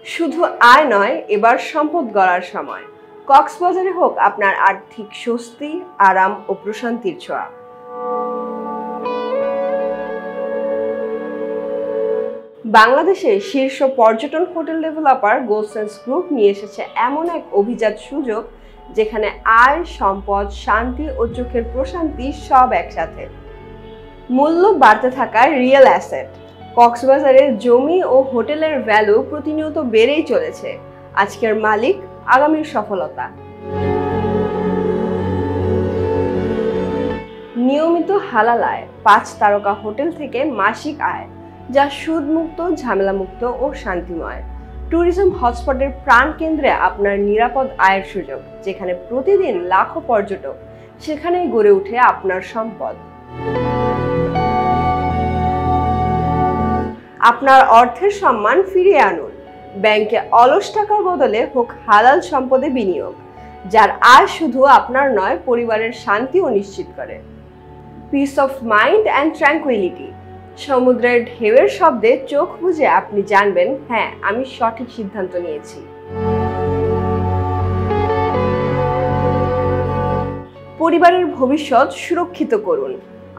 শুধু আয় নয়, এবার সম্পদ গড়ার সময়। কক্সবাজারে হোক আপনার আর্থিক স্বস্তি, আরাম ও প্রশান্তির ছোঁয়া। বাংলাদেশের শীর্ষ পর্যটন হোটেল ডেভেলপার গোল্ডসেন্স গ্রুপ নিয়ে এসেছে এমন এক অভিজাত সুযোগ, যেখানে আয়, সম্পদ, শান্তি ও চোখের প্রশান্তি সব একসাথে। মূল্য বাড়তে থাকা রিয়েল অ্যাসেট। কক্সবাজারের জমি ও হোটেলের ভ্যালু প্রতিনিয়ত বেড়েই চলেছে। আজকের মালিক, আগামীর সফলতা। নিয়মিত হালাল আয়, 5 তারকা হোটেল থেকে মাসিক আয়, যা সুদমুক্ত, ঝামেলামুক্ত ও শান্তিময়। ট্যুরিজম হটস্পটের প্রাণকেন্দ্রে আপনার নিরাপদ আয়ের সুযোগ, যেখানে প্রতিদিন লাখো পর্যটক, সেখানেই গড়ে ওঠে আপনার সম্পদ। আপনার অর্থের সম্মান ফিরিয়ে আনুন। ব্যাংকে অলস টাকার বদলে হোক হালাল সম্পদে বিনিয়োগ, যার আয় শুধু আপনার নয়, পরিবারের শান্তিও নিশ্চিত করে। Peace of mind and tranquillity. সমুদ্রের ঢেউয়ের শব্দে চোখ বুজে আপনি জানবেন, হ্যাঁ, আমি সঠিক সিদ্ধান্ত নিয়েছি। পরিবারের ভবিষ্যৎ সুরক্ষিত করুন,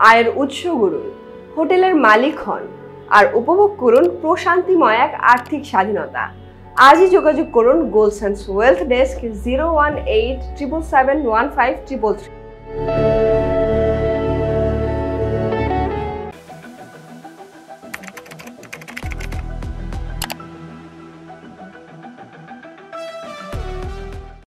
আয়ের উৎস গড়ুন, হোটেলের মালিক হন, আর উপভোগ করুন প্রশান্তিময় এক আর্থিক স্বাধীনতা। আজই যোগাযোগ করুন গোল্ডসেন্স ওয়েলথ ডেস্ক 01877715333।